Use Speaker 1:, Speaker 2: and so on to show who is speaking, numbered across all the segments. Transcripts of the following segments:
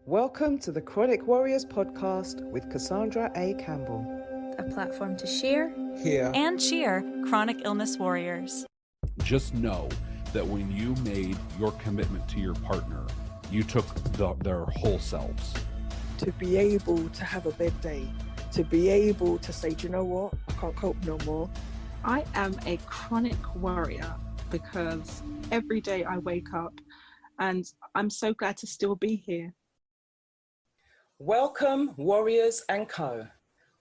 Speaker 1: Welcome to the Chronic Warriors podcast with Cassandra A. Campbell.
Speaker 2: A platform to share,
Speaker 1: Hear,
Speaker 3: and cheer chronic illness warriors.
Speaker 4: Just know that when you made your commitment to your partner, you took their whole selves.
Speaker 5: To be able to have a bad day, to be able to say, do you know what, I can't cope no more.
Speaker 6: I am a chronic warrior because every day I wake up and I'm so glad to still be here.
Speaker 1: welcome Warriors and Co.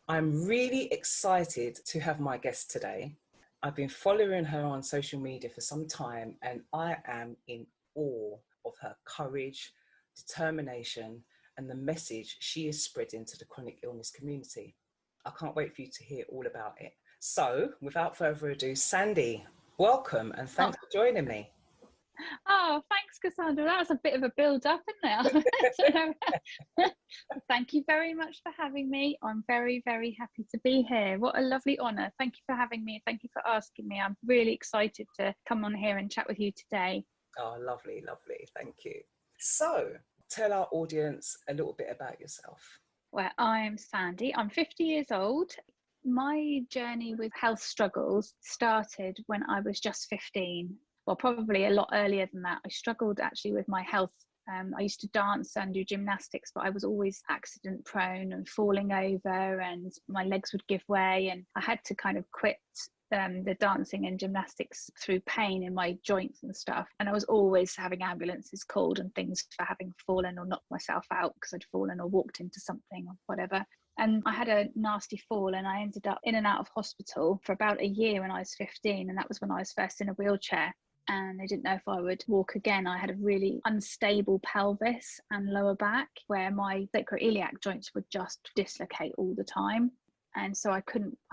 Speaker 1: I'm really excited to have my guest today. I've been following her on social media for some time and I am in awe of her courage, determination, and the message she is spreading to the chronic illness community. I can't wait for you to hear all about it. So, without further ado, Sandy, welcome and thanks for joining me.
Speaker 7: Oh, thanks, Cassandra. That was a bit of a build-up, isn't it? Thank you very much for having me. I'm very, very happy to be here. What a lovely honour. Thank you for having me. Thank you for asking me. I'm really excited to come on here and chat with you today.
Speaker 1: Oh, lovely, lovely. Thank you. So, tell our audience a little bit about yourself.
Speaker 7: Well, I'm Sandy. I'm 50 years old. My journey with health struggles started when I was just 15. Well, probably a lot earlier than that. I struggled actually with my health. I used to dance and do gymnastics, but I was always accident prone and falling over and my legs would give way. And I had to kind of quit the dancing and gymnastics through pain in my joints and stuff. And I was always having ambulances called and things for having fallen or knocked myself out because I'd fallen or walked into something or whatever. And I had a nasty fall and I ended up in and out of hospital for about a year when I was 15. And that was when I was first in a wheelchair. And they didn't know if I would walk again. I had a really unstable pelvis and lower back where my sacroiliac joints would just dislocate all the time. And so I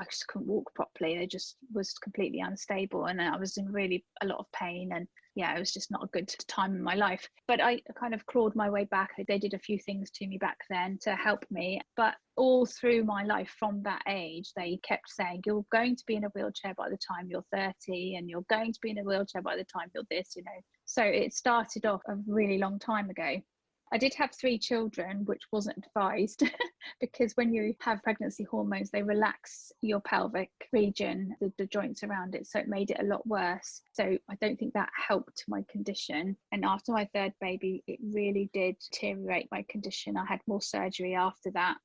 Speaker 7: just couldn't walk properly. It just was completely unstable and I was in really a lot of pain and yeah, it was just not a good time in my life. But I kind of clawed my way back. They did a few things to me back then to help me. But all through my life from that age, they kept saying, you're going to be in a wheelchair by the time you're 30 and you're going to be in a wheelchair by the time you're this, you know. So it started off a really long time ago. I did have 3 children, which wasn't advised because when you have pregnancy hormones, they relax your pelvic region, the joints around it. So it made it a lot worse. So I don't think that helped my condition. And after my 3rd baby, it really did deteriorate my condition. I had more surgery after that.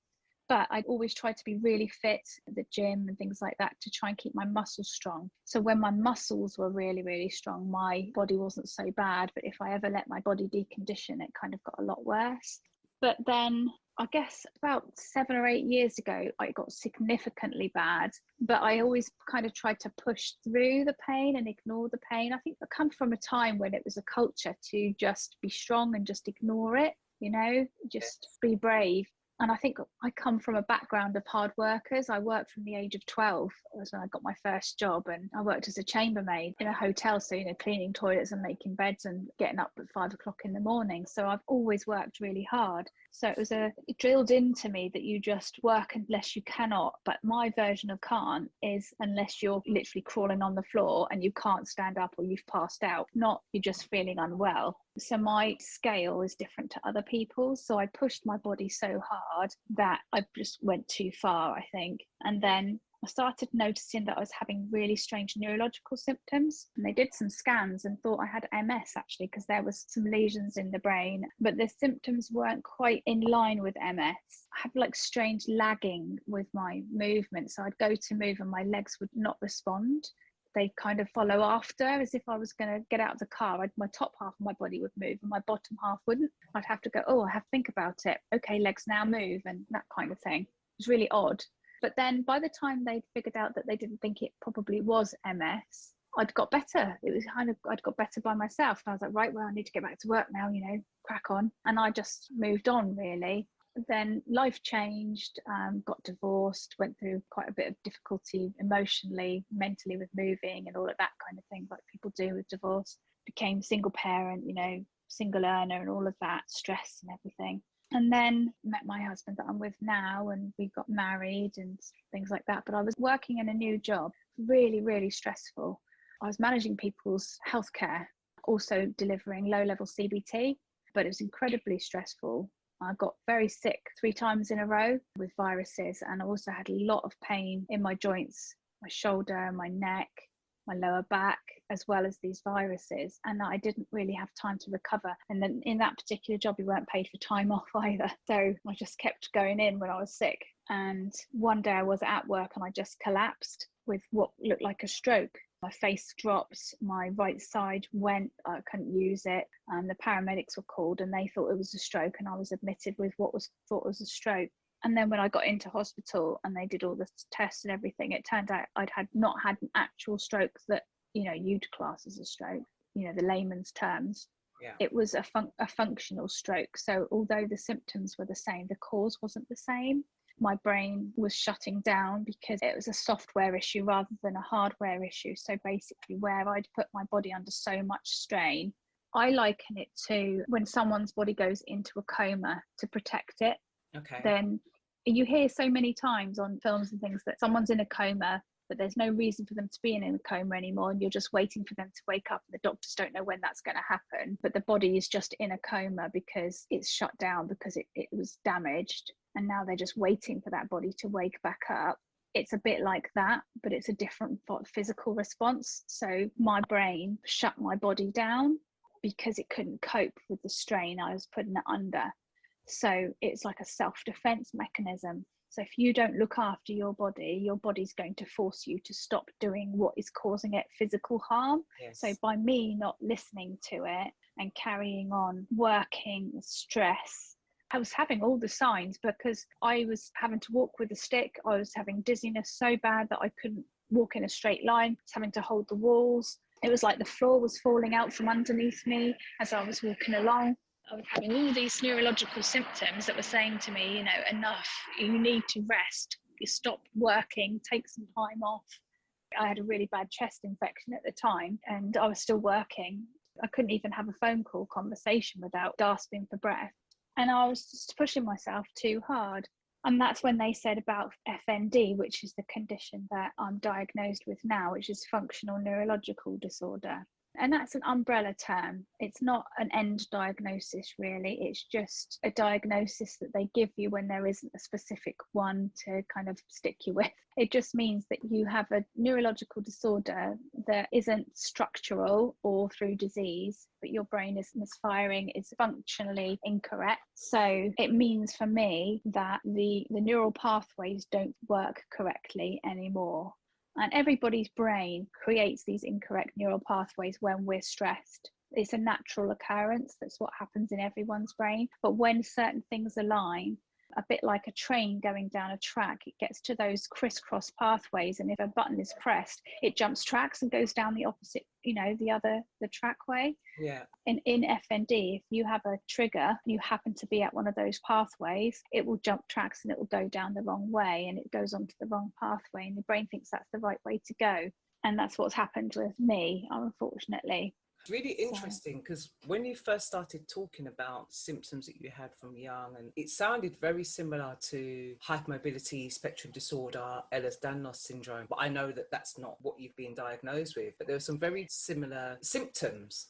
Speaker 7: But I'd always tried to be really fit at the gym and things like that to try and keep my muscles strong. So when my muscles were really, really strong, my body wasn't so bad. But if I ever let my body decondition, it kind of got a lot worse. But then I guess about 7 or 8 years ago, it got significantly bad. But I always kind of tried to push through the pain and ignore the pain. I think I come from a time when it was a culture to just be strong and just ignore it, you know, just be brave. And I think I come from a background of hard workers. I worked from the age of 12 was when I got my first job, and I worked as a chambermaid in a hotel. So, you know, cleaning toilets and making beds and getting up at 5 o'clock in the morning. So I've always worked really hard. So it drilled into me that you just work unless you cannot. But my version of can't is unless you're literally crawling on the floor and you can't stand up or you've passed out, not you're just feeling unwell. So my scale is different to other people's. So I pushed my body so hard that I just went too far, I think. And then I started noticing that I was having really strange neurological symptoms. And they did some scans and thought I had MS actually, because there was some lesions in the brain, but the symptoms weren't quite in line with MS. I had like strange lagging with my movement. So I'd go to move and my legs would not respond. They kind of follow after, as if I was going to get out of the car. My top half of my body would move and my bottom half wouldn't. I'd have to go, oh, I have to think about it. Okay, legs now move, and that kind of thing. It was really odd. But then by the time they'd figured out that they didn't think it probably was MS, I'd got better. It was kind of, I'd got better by myself. And I was like, right, well, I need to get back to work now, you know, crack on. And I just moved on, really. Then life changed, got divorced, went through quite a bit of difficulty emotionally, mentally with moving and all of that kind of thing, like people do with divorce. Became single parent, you know, single earner and all of that, stress and everything. And then met my husband that I'm with now, and we got married and things like that. But I was working in a new job, really, really stressful. I was managing people's healthcare, also delivering low-level CBT, but it was incredibly stressful. I got very sick 3 times in a row with viruses, and I also had a lot of pain in my joints, my shoulder, my neck, my lower back, as well as these viruses. And I didn't really have time to recover. And then in that particular job, we weren't paid for time off either. So I just kept going in when I was sick. And one day I was at work and I just collapsed with what looked like a stroke. My face dropped, my right side went, I couldn't use it, and the paramedics were called and they thought it was a stroke, and I was admitted with what was thought was a stroke. And then when I got into hospital and they did all the tests and everything, it turned out I'd not had an actual stroke that, you'd class as a stroke, the layman's terms.
Speaker 1: Yeah.
Speaker 7: It was a functional stroke. So although the symptoms were the same, the cause wasn't the same. My brain was shutting down because it was a software issue rather than a hardware issue. So basically, where I'd put my body under so much strain, I liken it to when someone's body goes into a coma to protect it.
Speaker 1: Okay.
Speaker 7: Then you hear so many times on films and things that someone's in a coma, but there's no reason for them to be in a coma anymore, and you're just waiting for them to wake up, and the doctors don't know when that's going to happen, but the body is just in a coma because it's shut down, because it was damaged, and now they're just waiting for that body to wake back up. It's a bit like that, but it's a different physical response. So my brain shut my body down because it couldn't cope with the strain I was putting it under. So it's like a self-defense mechanism. So if you don't look after your body's going to force you to stop doing what is causing it physical harm.
Speaker 1: Yes.
Speaker 7: So by me not listening to it and carrying on working, stress, I was having all the signs because I was having to walk with a stick. I was having dizziness so bad that I couldn't walk in a straight line. I was having to hold the walls. It was like the floor was falling out from underneath me as I was walking along. I was having all these neurological symptoms that were saying to me, enough, you need to rest, you stop working, take some time off. I had a really bad chest infection at the time and I was still working. I couldn't even have a phone call conversation without gasping for breath. And I was just pushing myself too hard. And that's when they said about FND, which is the condition that I'm diagnosed with now, which is functional neurological disorder. And that's an umbrella term. It's not an end diagnosis, really. It's just a diagnosis that they give you when there isn't a specific one to kind of stick you with. It just means that you have a neurological disorder that isn't structural or through disease, but your brain is misfiring, is functionally incorrect. So it means for me that the neural pathways don't work correctly anymore. And everybody's brain creates these incorrect neural pathways when we're stressed. It's a natural occurrence. That's what happens in everyone's brain. But when certain things align, a bit like a train going down a track, it gets to those crisscross pathways. And if a button is pressed, it jumps tracks and goes down the opposite, the trackway.
Speaker 1: Yeah.
Speaker 7: In FND, if you have a trigger, you happen to be at one of those pathways, it will jump tracks and it will go down the wrong way and it goes onto the wrong pathway, and the brain thinks that's the right way to go. And that's what's happened with me, unfortunately.
Speaker 1: Really interesting, because when you first started talking about symptoms that you had from young, and it sounded very similar to hypermobility spectrum disorder, Ehlers-Danlos syndrome, but I know that that's not what you've been diagnosed with, but there were some very similar symptoms.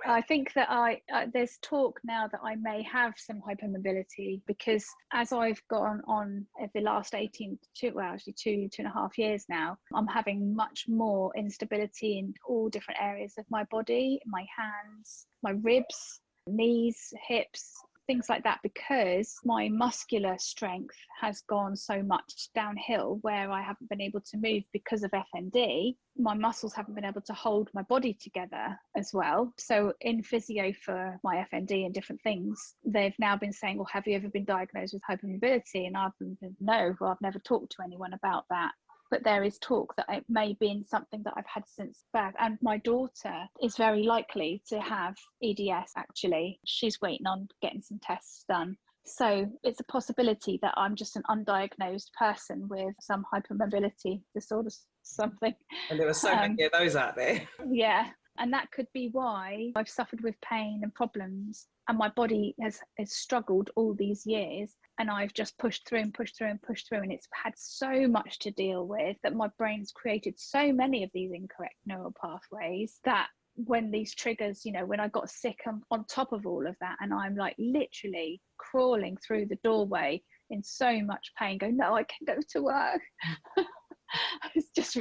Speaker 7: I think that there's talk now that I may have some hypermobility, because as I've gone on the last 2 and a half years now, I'm having much more instability in all different areas of my body, my hands, my ribs, knees, hips, things like that, because my muscular strength has gone so much downhill where I haven't been able to move because of FND. My muscles haven't been able to hold my body together as well. So in physio for my FND and different things, they've now been saying, well, have you ever been diagnosed with hypermobility? And I've been, no, well, I've never talked to anyone about that. But there is talk that it may be something that I've had since birth. And my daughter is very likely to have EDS, actually. She's waiting on getting some tests done. So it's a possibility that I'm just an undiagnosed person with some hypermobility disorder, something.
Speaker 1: And there are so many of those out there.
Speaker 7: Yeah. And that could be why I've suffered with pain and problems, and my body has struggled all these years, and I've just pushed through and pushed through and pushed through, and it's had so much to deal with that my brain's created so many of these incorrect neural pathways that when these triggers, you know, when I got sick, on top of all of that, and I'm like literally crawling through the doorway in so much pain, going, no, I can go to work. It's just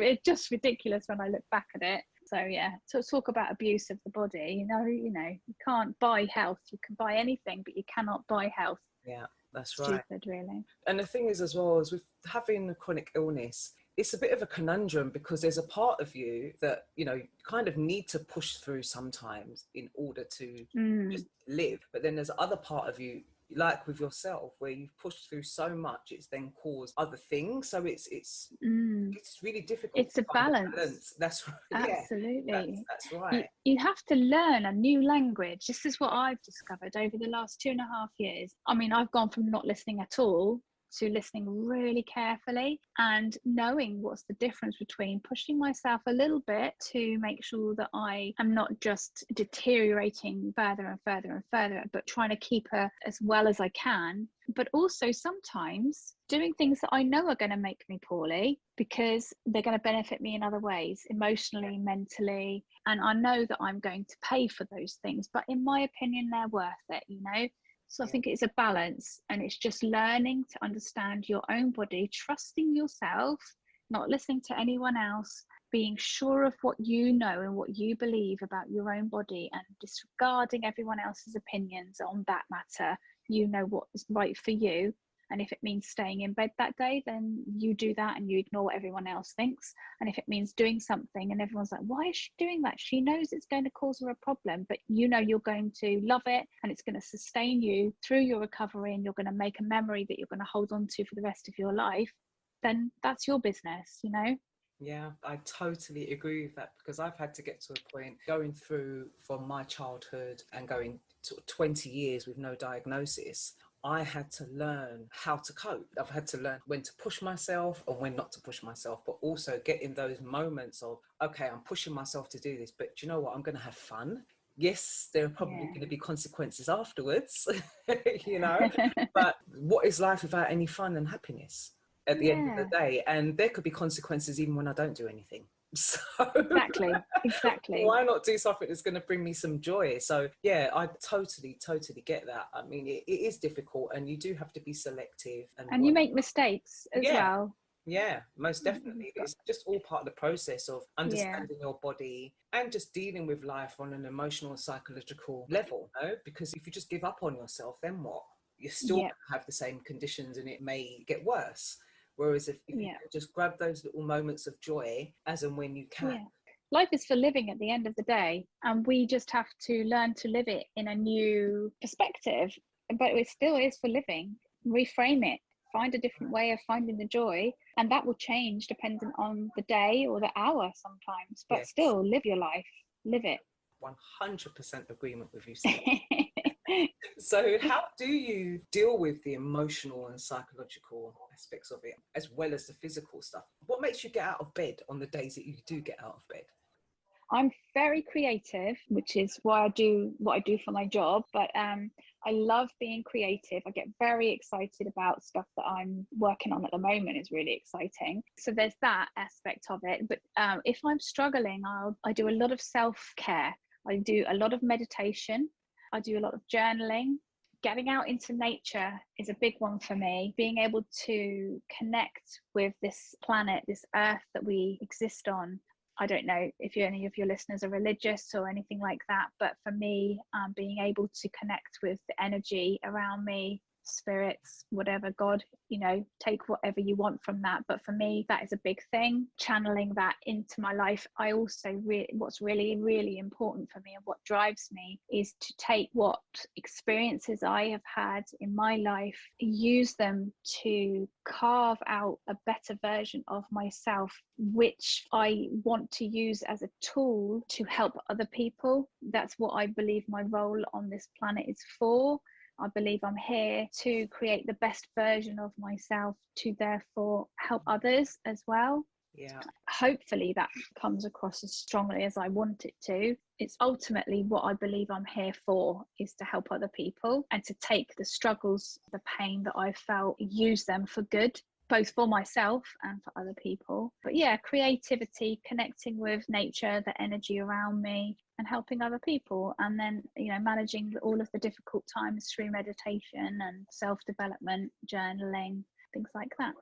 Speaker 7: ridiculous when I look back at it. So yeah, to talk about abuse of the body, you know, you can't buy health. You can buy anything, but you cannot buy health.
Speaker 1: Yeah, that's right.
Speaker 7: Stupid, really.
Speaker 1: And the thing is, as well, as with having a chronic illness, it's a bit of a conundrum, because there's a part of you that, you know, you kind of need to push through sometimes in order to just live. But then there's other part of you, like with yourself, where you've pushed through so much, it's then caused other things. So it's really difficult.
Speaker 7: It's a balance.
Speaker 1: That's right.
Speaker 7: Absolutely.
Speaker 1: Yeah, that's right.
Speaker 7: You have to learn a new language. This is what I've discovered over the last 2.5 years. I mean, I've gone from not listening at all to listening really carefully and knowing what's the difference between pushing myself a little bit to make sure that I am not just deteriorating further and further and further, but trying to keep her as well as I can. But also sometimes doing things that I know are going to make me poorly because they're going to benefit me in other ways, emotionally, mentally. And I know that I'm going to pay for those things, but in my opinion, they're worth it, you know? So I think it's a balance, and it's just learning to understand your own body, trusting yourself, not listening to anyone else, being sure of what you know and what you believe about your own body, and disregarding everyone else's opinions on that matter. You know what is right for you. And if it means staying in bed that day, then you do that and you ignore what everyone else thinks. And if it means doing something and everyone's like, why is she doing that? She knows it's going to cause her a problem, but you know you're going to love it and it's going to sustain you through your recovery, and you're going to make a memory that you're going to hold on to for the rest of your life, then that's your business, you know?
Speaker 1: Yeah, I totally agree with that, because I've had to get to a point going through from my childhood and going sort of 20 years with no diagnosis. I had to learn how to cope. I've had to learn when to push myself and when not to push myself, but also get in those moments of, okay, I'm pushing myself to do this, but do you know what? I'm going to have fun. Yes, there are probably going to be consequences afterwards, you know, but what is life without any fun and happiness at the end of the day? And there could be consequences even when I don't do anything. So
Speaker 7: exactly
Speaker 1: why not do something that's going to bring me some joy? So yeah, I totally get that. I mean, it is difficult, and you do have to be selective, and
Speaker 7: you make mistakes as well.
Speaker 1: Yeah, most definitely. It's just all part of the process of understanding your body and just dealing with life on an emotional and psychological level, you know? Because if you just give up on yourself, then what? You still have the same conditions, and it may get worse. Whereas if you can just grab those little moments of joy as and when you can.
Speaker 7: Yeah. Life is for living at the end of the day, and we just have to learn to live it in a new perspective. But it still is for living. Reframe it. Find a different way of finding the joy, and that will change depending on the day or the hour sometimes. But still, live your life. Live it.
Speaker 1: 100% agreement with you, Sarah. So how do you deal with the emotional and psychological aspects of it, as well as the physical stuff? What makes you get out of bed on the days that you do get out of bed?
Speaker 7: I'm very creative, which is why I do what I do for my job. But I love being creative. I get very excited about stuff that I'm working on at the moment. It's really exciting. So there's that aspect of it. But if I'm struggling, I do a lot of self-care. I do a lot of meditation. I do a lot of journaling. Getting out into nature is a big one for me. Being able to connect with this planet, this earth that we exist on. I don't know if any of your listeners are religious or anything like that, but for me, being able to connect with the energy around me, spirits, whatever, God, you know, take whatever you want from that. But for me, that is a big thing, channeling that into my life. I also what's really, really important for me and what drives me is to take what experiences I have had in my life, use them to carve out a better version of myself, which I want to use as a tool to help other people. That's what I believe my role on this planet is for. I believe I'm here to create the best version of myself, to therefore help others as well.
Speaker 1: Yeah.
Speaker 7: Hopefully that comes across as strongly as I want it to. It's ultimately what I believe I'm here for, is to help other people and to take the struggles, the pain that I felt, use them for good, both for myself and for other people. But yeah, creativity, connecting with nature, the energy around me, and helping other people, and then managing all of the difficult times through meditation and self-development, journaling, things like that.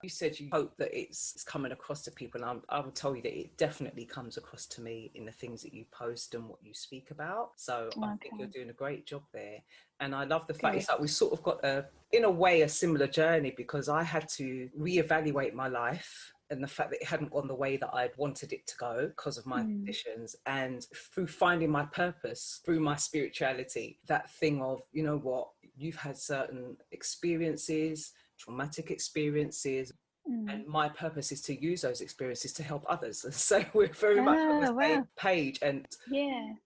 Speaker 1: You said you hope that it's coming across to people, and I will tell you that it definitely comes across to me in the things that you post and what you speak about. So I think you're doing a great job there. And I love the fact it's like we sort of got in a way, a similar journey, because I had to reevaluate my life and the fact that it hadn't gone the way that I'd wanted it to go because of my conditions. And through finding my purpose, through my spirituality, that thing of, you know what, you've had certain experiences, traumatic experiences, and my purpose is to use those experiences to help others. So we're very much on the same page. And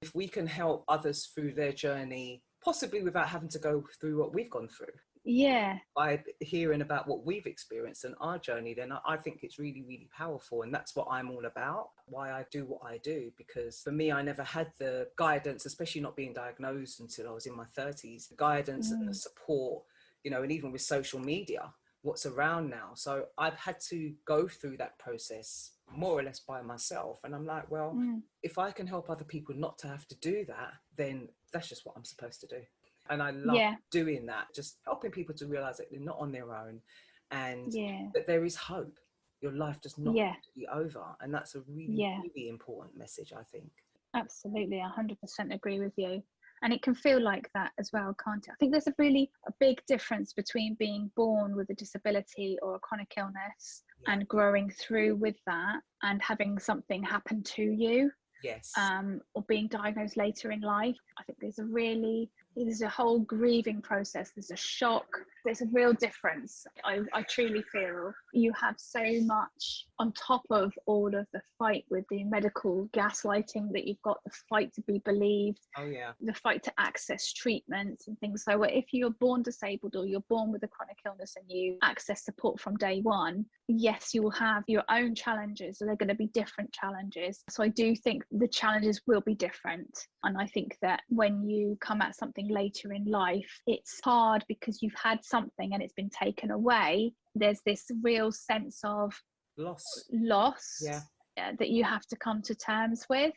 Speaker 1: if we can help others through their journey, possibly without having to go through what we've gone through, by hearing about what we've experienced and our journey, then I think it's really, really powerful. And that's what I'm all about, why I do what I do. Because for me, I never had the guidance, especially not being diagnosed until I was in my 30s, the guidance and the support, and even with social media, what's around now. So I've had to go through that process more or less by myself. And I'm like, well, if I can help other people not to have to do that, then that's just what I'm supposed to do. And I love doing that, just helping people to realize that they're not on their own, and that there is hope. Your life does not have to be over. And that's a really, really important message, I think.
Speaker 7: Absolutely, 100% agree with you. And it can feel like that as well, can't it? I think there's a big difference between being born with a disability or a chronic illness and growing through with that and having something happen to you.
Speaker 1: Yes.
Speaker 7: Or being diagnosed later in life. I think there's a whole grieving process. There's a shock. There's a real difference. I truly feel you have so much on top of all of the fight with the medical gaslighting that you've got, the fight to be believed, the fight to access treatments and things. So if you're born disabled or you're born with a chronic illness and you access support from day one, yes, you will have your own challenges. They're going to be different challenges. So I do think the challenges will be different. And I think that when you come at something later in life, it's hard because you've had something and it's been taken away. There's this real sense of loss that you have to come to terms with.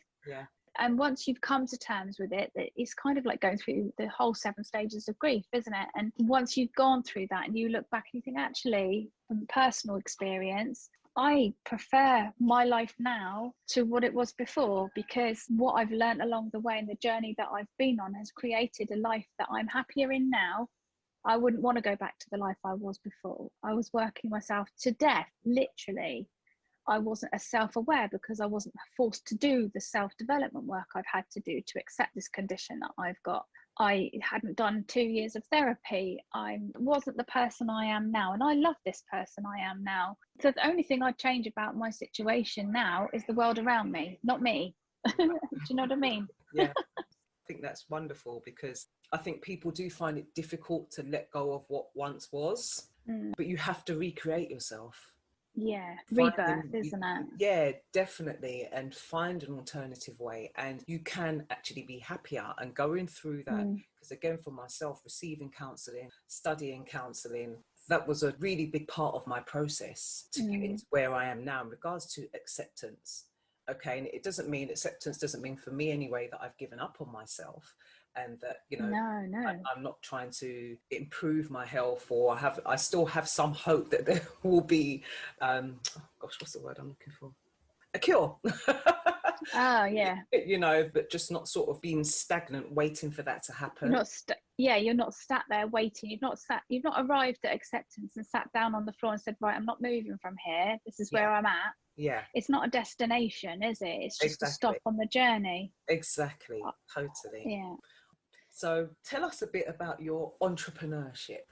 Speaker 7: And once you've come to terms with it, it's kind of like going through the whole 7 stages of grief, isn't it? And once you've gone through that and you look back and you think, actually, from personal experience, I prefer my life now to what it was before, because what I've learned along the way and the journey that I've been on has created a life that I'm happier in now. I wouldn't want to go back to the life I was before. I was working myself to death, literally. I wasn't as self-aware because I wasn't forced to do the self-development work I've had to do to accept this condition that I've got. I hadn't done 2 years of therapy. I wasn't the person I am now, and I love this person I am now. So the only thing I'd change about my situation now is the world around me, not me. Do you know what I mean?
Speaker 1: Yeah, I think that's wonderful, because I think people do find it difficult to let go of what once was, but you have to recreate yourself.
Speaker 7: Yeah, rebirth, isn't it?
Speaker 1: Yeah, definitely. And find an alternative way, and you can actually be happier. And going through that, because again, for myself, receiving counselling, studying counselling, that was a really big part of my process to get into where I am now in regards to acceptance. Okay, and acceptance doesn't mean for me anyway that I've given up on myself, and that I'm not trying to improve my health, or I still have some hope that there will be what's the word I'm looking for, a cure. But just not sort of being stagnant waiting for that to happen.
Speaker 7: You're not sat there waiting. You've not arrived at acceptance and sat down on the floor and said, right, I'm not moving from here, this is where I'm at. It's not a destination, is it? It's just a stop on the journey.
Speaker 1: Exactly. Totally. So tell us a bit about your entrepreneurship.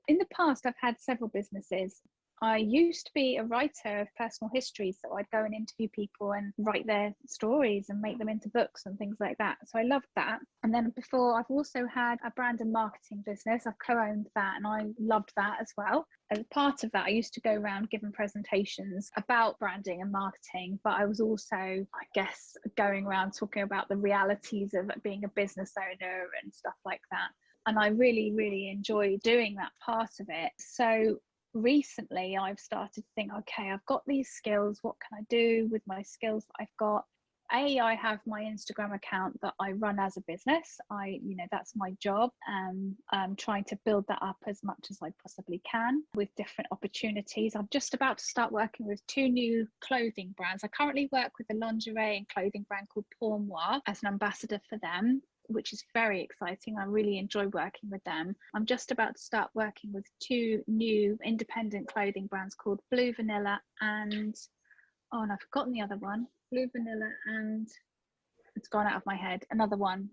Speaker 7: In the past, I've had several businesses. I used to be a writer of personal history, so I'd go and interview people and write their stories and make them into books and things like that. So I loved that. And then before, I've also had a brand and marketing business. I've co-owned that, and I loved that as well. As part of that, I used to go around giving presentations about branding and marketing, but I was also, I guess, going around talking about the realities of being a business owner and stuff like that. And I really, really enjoy doing that part of it. So recently I've started to think, okay, I've got these skills, what can I do with my skills that I've got? I have my Instagram account that I run as a business. That's my job. I'm trying to build that up as much as I possibly can with different opportunities. I'm just about to start working with 2 new clothing brands. I currently work with a lingerie and clothing brand called Pour Moi as an ambassador for them, which is very exciting. I really enjoy working with them. I'm just about to start working with 2 new independent clothing brands called Blue Vanilla and I've forgotten the other one. Blue Vanilla and it's gone out of my head. Another one,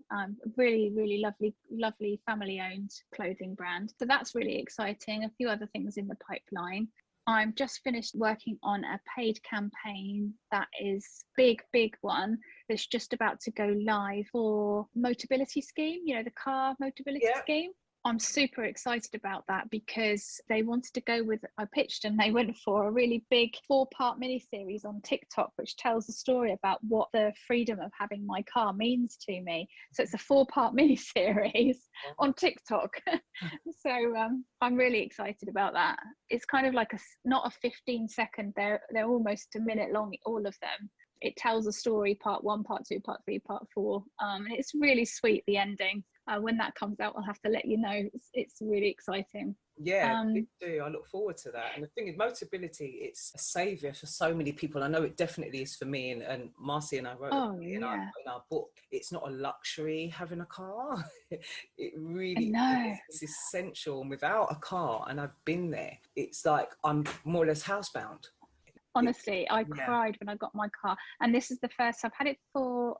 Speaker 7: really, really lovely family-owned clothing brand. So that's really exciting. A few other things in the pipeline. I'm just finished working on a paid campaign that is big one that's just about to go live for Motability Scheme, the car Motability Scheme. I'm super excited about that because they wanted to go with, I pitched and they went for a really big 4-part mini-series on TikTok, which tells the story about what the freedom of having my car means to me. So it's a 4-part mini-series on TikTok. So I'm really excited about that. It's kind of like not a 15-second, they're almost a minute long, all of them. It tells a story, part 1, part 2, part 3, part 4. And it's really sweet, the ending. When that comes out, I'll have to let you know. It's really exciting.
Speaker 1: Yeah, me too. I look forward to that. And the thing is, Motability, it's a saviour for so many people. I know it definitely is for me. And Marcy and I wrote in our book, it's not a luxury having a car. It really is essential. And without a car, and I've been there, it's like I'm more or less housebound.
Speaker 7: Honestly, I cried when I got my car. And this is the first, I've had it for,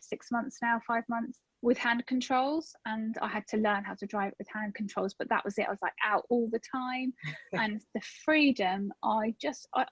Speaker 7: 6 months now, 5 months, with hand controls. And I had to learn how to drive it with hand controls, but that was it. I was like out all the time. And the freedom, I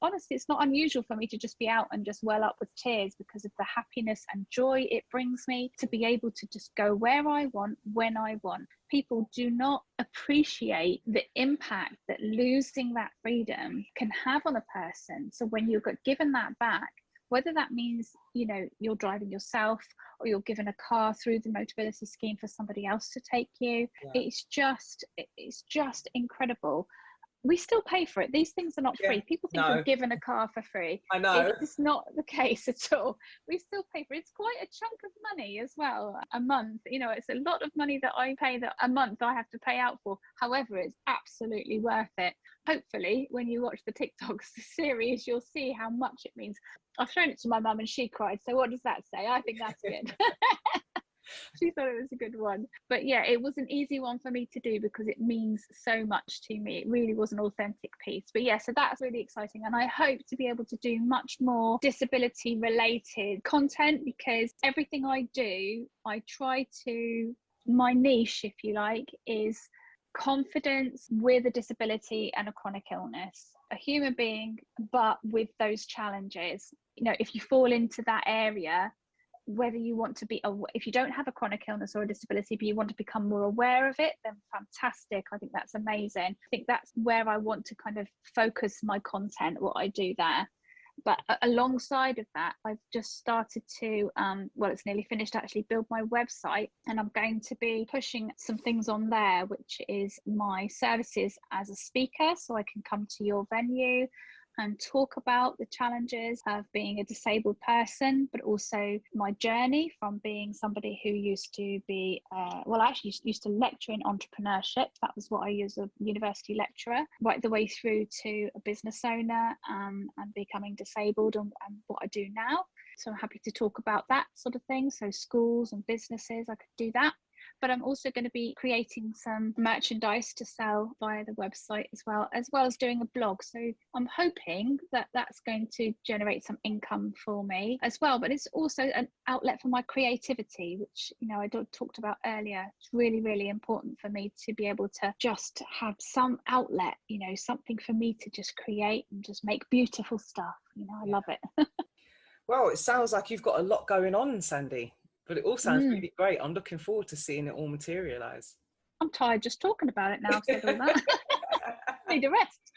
Speaker 7: honestly, it's not unusual for me to just be out and just well up with tears because of the happiness and joy it brings me to be able to just go where I want, when I want. People do not appreciate the impact that losing that freedom can have on a person. So when you've got given that back, whether that means, you're driving yourself or you're given a car through the Motability Scheme for somebody else to take you, it's just incredible. We still pay for it. These things are not free. People think you're given a car for free.
Speaker 1: I know.
Speaker 7: It's not the case at all. We still pay for it. It's quite a chunk of money as well, a month. It's a lot of money that I pay that a month I have to pay out for. However, it's absolutely worth it. Hopefully, when you watch the TikToks, the series, you'll see how much it means. I've shown it to my mum and she cried. So what does that say? I think that's good. She thought it was a good one. But yeah, it was an easy one for me to do because it means so much to me. It really was an authentic piece. But yeah, so that's really exciting. And I hope to be able to do much more disability related content because everything I do, I try to, my niche, if you like, is confidence with a disability and a chronic illness, a human being, but with those challenges. If you fall into that area, whether you want to be, if you don't have a chronic illness or a disability, but you want to become more aware of it, then fantastic. I think that's amazing. I think that's where I want to kind of focus my content, what I do there. But alongside of that, I've just started to, it's nearly finished actually, build my website. And I'm going to be pushing some things on there, which is my services as a speaker. So I can come to your venue and talk about the challenges of being a disabled person, but also my journey from being somebody who used to be, actually used to lecture in entrepreneurship. That was what I used as a university lecturer, right the way through to a business owner and becoming disabled and what I do now. So I'm happy to talk about that sort of thing. So schools and businesses, I could do that. But I'm also going to be creating some merchandise to sell via the website as well as doing a blog. So I'm hoping that that's going to generate some income for me as well. But it's also an outlet for my creativity, which, I talked about earlier. It's really, really important for me to be able to just have some outlet, something for me to just create and just make beautiful stuff. I love it.
Speaker 1: Well, it sounds like you've got a lot going on, Sandy. But it all sounds really great. I'm looking forward to seeing it all materialise.
Speaker 7: I'm tired just talking about it now. I've said all that. Need a rest.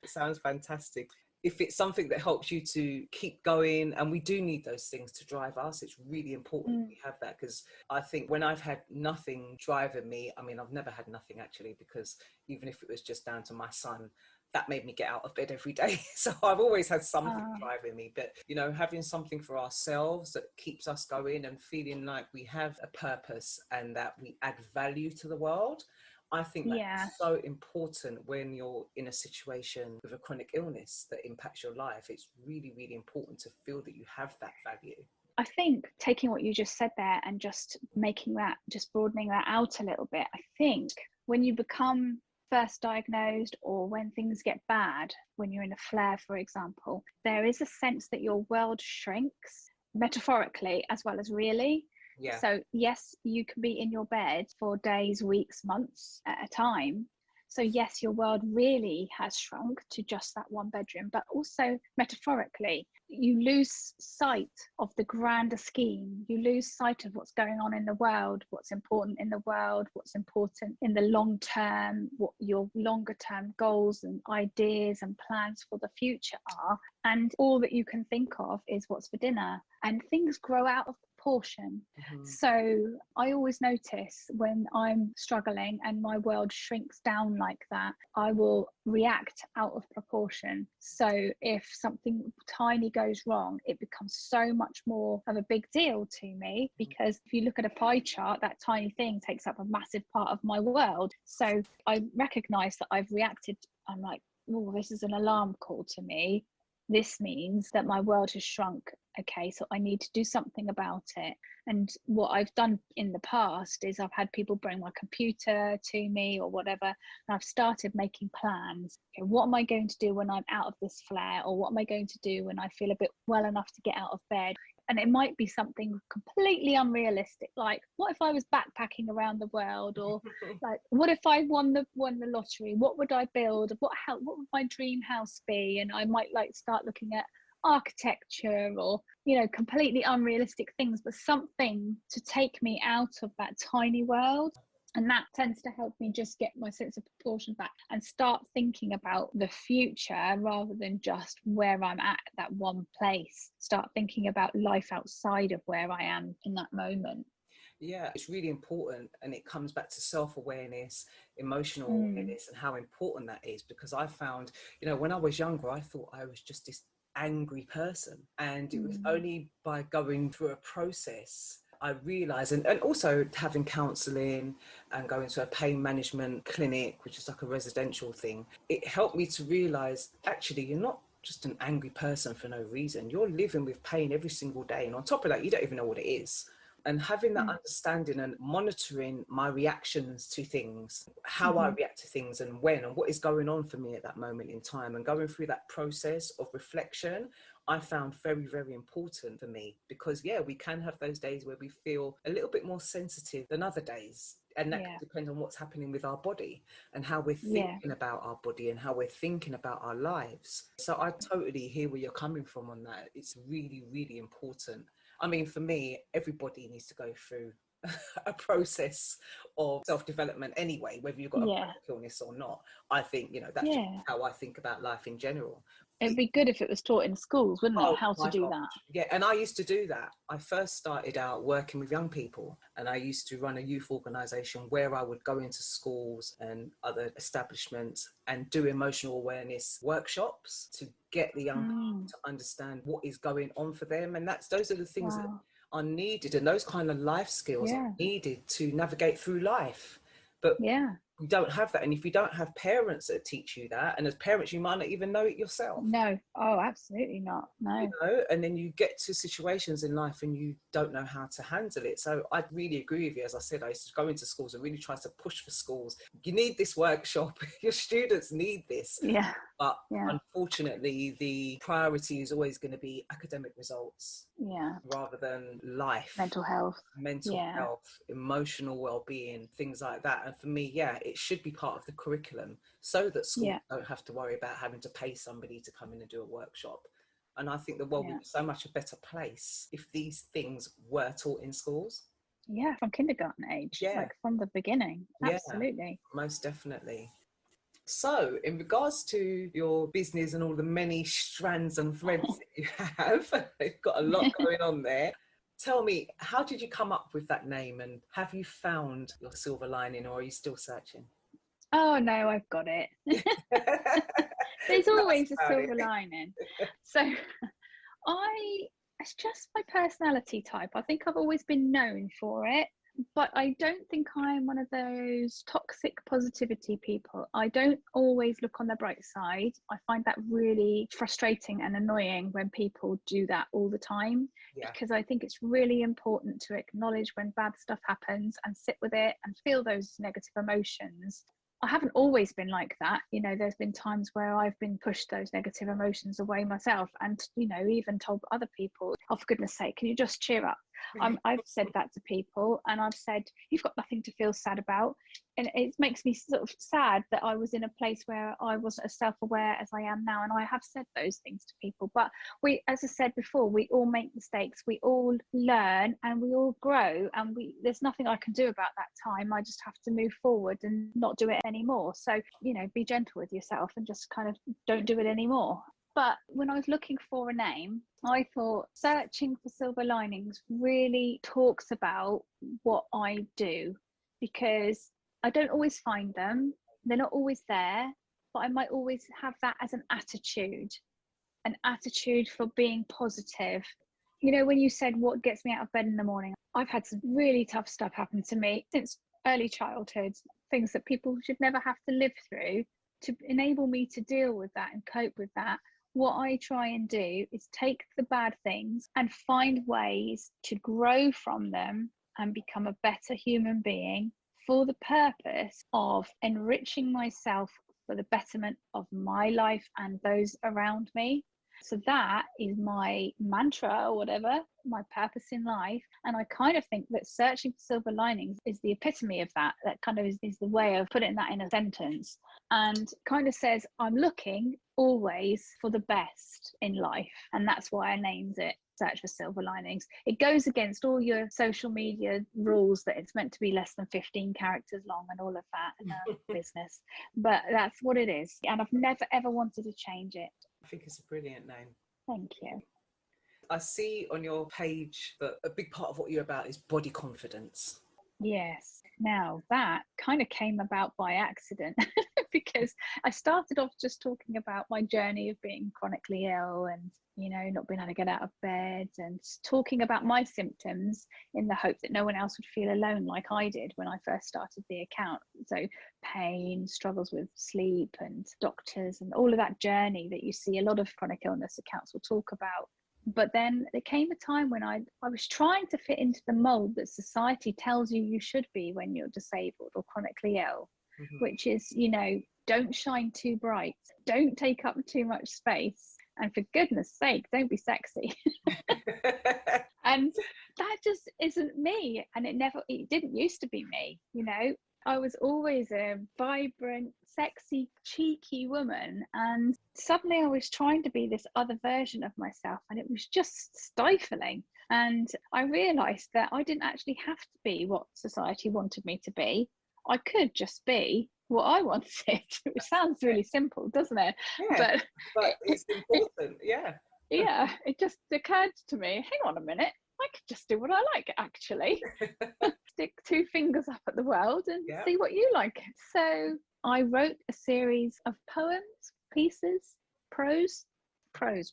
Speaker 1: It sounds fantastic. If it's something that helps you to keep going, and we do need those things to drive us, it's really important we have that, because I think when I've had nothing driving me, I've never had nothing actually, because even if it was just down to my son, that made me get out of bed every day. So I've always had something
Speaker 7: Ah.
Speaker 1: driving me, but you know, having something for ourselves that keeps us going and feeling like we have a purpose and that we add value to the world. I think
Speaker 7: Yeah.
Speaker 1: that's so important when you're in a situation with a chronic illness that impacts your life. It's really, really important to feel that you have that value.
Speaker 7: I think taking what you just said there and just making that, just broadening that out a little bit, I think when you become first diagnosed or when things get bad, when you're in a flare, for example, there is a sense that your world shrinks metaphorically as well as really.
Speaker 1: Yeah.
Speaker 7: So yes, you can be in your bed for days, weeks, months at a time. So yes, your world really has shrunk to just that one bedroom, but also metaphorically, you lose sight of the grander scheme. You lose sight of what's going on in the world, what's important in the world, what's important in the long term, what your longer term goals and ideas and plans for the future are. And all that you can think of is what's for dinner. And things grow out of proportion. So I always notice when I'm struggling and my world shrinks down like that, I will react out of proportion. So if something tiny goes wrong, it becomes so much more of a big deal to me, because if you look at a pie chart, that tiny thing takes up a massive part of my world. So I recognize that I've reacted. I'm like, oh, this is an alarm call to me. This means that my world has shrunk. Okay, so I need to do something about it. And what I've done in the past is I've had people bring my computer to me or whatever, and I've started making plans. Okay, what am I going to do when I'm out of this flare? Or what am I going to do when I feel a bit well enough to get out of bed? And it might be something completely unrealistic, like what if I was backpacking around the world, or like what if I won the lottery? What would I build? What would my dream house be? And I might like start looking at architecture or, you know, completely unrealistic things, but something to take me out of that tiny world. And that tends to help me just get my sense of proportion back and start thinking about the future rather than just where I'm at that one place. Start thinking about life outside of where I am in that moment.
Speaker 1: Yeah, it's really important, and it comes back to self-awareness, emotional awareness, and how important that is. Because I found, you know, when I was younger, I thought I was just this angry person, and it was only by going through a process I realized, and also having counseling and going to a pain management clinic, which is like a residential thing, it helped me to realize actually you're not just an angry person for no reason. You're living with pain every single day, and on top of that, you don't even know what it is. And having that understanding and monitoring my reactions to things, how I react to things and when and what is going on for me at that moment in time, and going through that process of reflection, I found very, very important for me. Because yeah, we can have those days where we feel a little bit more sensitive than other days. And that can depend on what's happening with our body and how we're thinking about our body and how we're thinking about our lives. So I totally hear where you're coming from on that. It's really, really important. I mean, for me, everybody needs to go through a process of self-development anyway, whether you've got a chronic illness or not. I think, you know, that's just how I think about life in general.
Speaker 7: It'd be good if it was taught in schools, wouldn't it? How to do that.
Speaker 1: Yeah, and I used to do that. I first started out working with young people, and I used to run a youth organisation where I would go into schools and other establishments and do emotional awareness workshops to get the young people to understand what is going on for them. And those are the things that are needed, and those kind of life skills are needed to navigate through life. But we don't have that, and if you don't have parents that teach you that, and as parents you might not even know it yourself.
Speaker 7: No, oh, absolutely not. No.
Speaker 1: You know, and then you get to situations in life and you don't know how to handle it. So I really agree with you. As I said, I used to go into schools and really try to push for schools. You need this workshop. Your students need this.
Speaker 7: Yeah.
Speaker 1: But unfortunately, the priority is always going to be academic results.
Speaker 7: Yeah.
Speaker 1: Rather than life.
Speaker 7: Mental health,
Speaker 1: emotional well-being, things like that. And for me, it should be part of the curriculum so that schools don't have to worry about having to pay somebody to come in and do a workshop. And I think the world would be so much a better place if these things were taught in schools.
Speaker 7: Yeah, from kindergarten age, like from the beginning. Absolutely.
Speaker 1: Most definitely. So in regards to your business and all the many strands and threads that you have, you've got a lot going on there. Tell me, how did you come up with that name, and have you found your silver lining, or are you still searching?
Speaker 7: Oh no, I've got it. There's always a
Speaker 1: about
Speaker 7: silver
Speaker 1: it.
Speaker 7: lining. So it's just my personality type. I think I've always been known for it, but I don't think I'm one of those toxic positivity people. I don't always look on the bright side. I find that really frustrating and annoying when people do that all the time, because I think it's really important to acknowledge when bad stuff happens and sit with it and feel those negative emotions. I haven't always been like that. You know, there's been times where I've been pushed those negative emotions away myself, and, you know, even told other people, oh, for goodness sake, can you just cheer up? I've said that to people, and I've said, you've got nothing to feel sad about. And it makes me sort of sad that I was in a place where I wasn't as self-aware as I am now. And I have said those things to people. But we, as I said before, we all make mistakes, we all learn, and we all grow. And there's nothing I can do about that time. I just have to move forward and not do it anymore. So, you know, be gentle with yourself and just kind of don't do it anymore. But when I was looking for a name, I thought Searching for Silver Linings really talks about what I do, because I don't always find them. They're not always there, but I might always have that as an attitude for being positive. You know, when you said what gets me out of bed in the morning, I've had some really tough stuff happen to me since early childhood, things that people should never have to live through. To enable me to deal with that and cope with that, what I try and do is take the bad things and find ways to grow from them and become a better human being for the purpose of enriching myself for the betterment of my life and those around me. So that is my mantra, or whatever, my purpose in life. And I kind of think that Searching for Silver Linings is the epitome of that. That kind of is the way of putting that in a sentence, and kind of says I'm looking always for the best in life. And that's why I named it Search for Silver Linings. It goes against all your social media rules that it's meant to be less than 15 characters long and all of that in a business. But that's what it is. And I've never, ever wanted to change it.
Speaker 1: I think it's a brilliant name.
Speaker 7: Thank you.
Speaker 1: I see on your page that a big part of what you're about is body confidence.
Speaker 7: Yes. Now that kind of came about by accident because I started off just talking about my journey of being chronically ill and, you know, not being able to get out of bed, and talking about my symptoms in the hope that no one else would feel alone like I did when I first started the account. So pain, struggles with sleep and doctors and all of that journey that you see a lot of chronic illness accounts will talk about. But then there came a time when I was trying to fit into the mold that society tells you should be when you're disabled or chronically ill, which is, you know, don't shine too bright, don't take up too much space, and for goodness sake, don't be sexy. And that just isn't me. And it didn't used to be me, you know. I was always a vibrant, sexy, cheeky woman, and suddenly I was trying to be this other version of myself, and it was just stifling. And I realised that I didn't actually have to be what society wanted me to be. I could just be what I wanted, which sounds really simple, doesn't it?
Speaker 1: Yeah, but it's important.
Speaker 7: Yeah, it just occurred to me, hang on a minute, I could just do what I like, actually. Stick two fingers up at the world and see what you like. So I wrote a series of poems, pieces, prose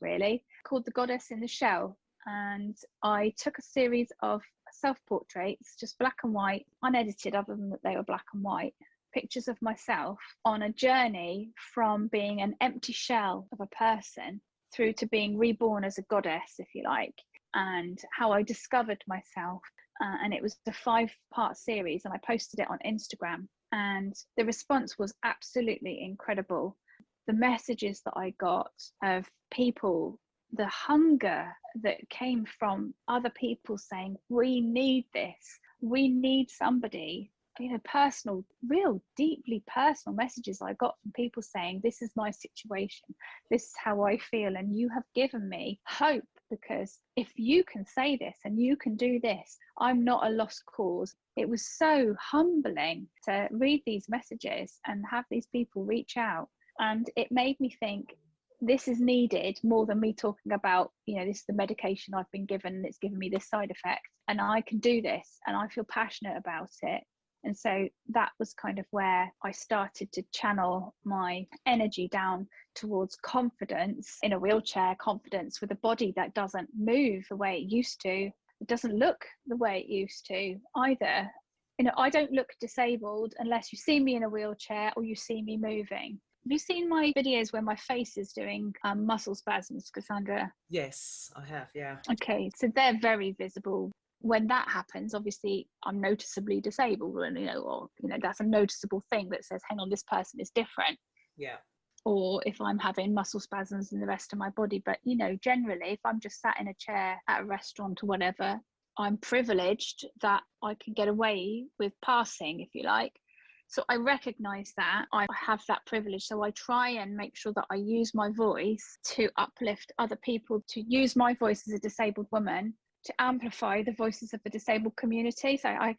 Speaker 7: really, called The Goddess in the Shell. And I took a series of self-portraits, just black and white, unedited other than that they were black and white, pictures of myself on a journey from being an empty shell of a person through to being reborn as a goddess, if you like, and how I discovered myself. And it was a 5-part series, and I posted it on Instagram, and the response was absolutely incredible. The messages that I got of people, the hunger that came from other people saying, we need this, we need somebody, you know, personal, real deeply personal messages I got from people saying, this is my situation, this is how I feel, and you have given me hope, because if you can say this and you can do this, I'm not a lost cause. It was so humbling to read these messages and have these people reach out, and it made me think, this is needed more than me talking about, you know, this is the medication I've been given and it's given me this side effect, and I can do this and I feel passionate about it. And so that was kind of where I started to channel my energy down towards confidence in a wheelchair, confidence with a body that doesn't move the way it used to. It doesn't look the way it used to either. You know, I don't look disabled unless you see me in a wheelchair or you see me moving. Have you seen my videos where my face is doing muscle spasms, Cassandra?
Speaker 1: Yes, I have, yeah.
Speaker 7: Okay, so they're very visible. When that happens, obviously I'm noticeably disabled, and or that's a noticeable thing that says, hang on, this person is different.
Speaker 1: Yeah.
Speaker 7: Or if I'm having muscle spasms in the rest of my body. But generally, if I'm just sat in a chair at a restaurant or whatever, I'm privileged that I can get away with passing, if you like. So I recognize that I have that privilege. So I try and make sure that I use my voice to uplift other people, to use my voice as a disabled woman to amplify the voices of the disabled community. So I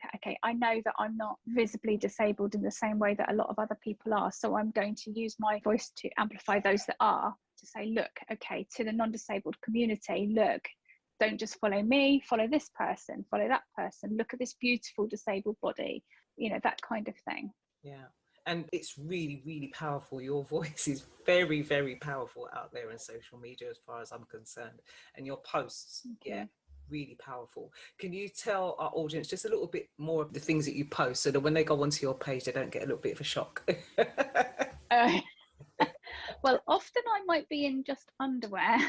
Speaker 7: know that I'm not visibly disabled in the same way that a lot of other people are. So I'm going to use my voice to amplify those that are, to say, look, okay, to the non-disabled community, look, don't just follow me, follow this person, follow that person, look at this beautiful disabled body, that kind of thing.
Speaker 1: Yeah. And it's really, really powerful. Your voice is very, very powerful out there in social media as far as I'm concerned. And your posts, really powerful. Can you tell our audience just a little bit more of the things that you post so that when they go onto your page, they don't get a little bit of a shock?
Speaker 7: Well, often I might be in just underwear.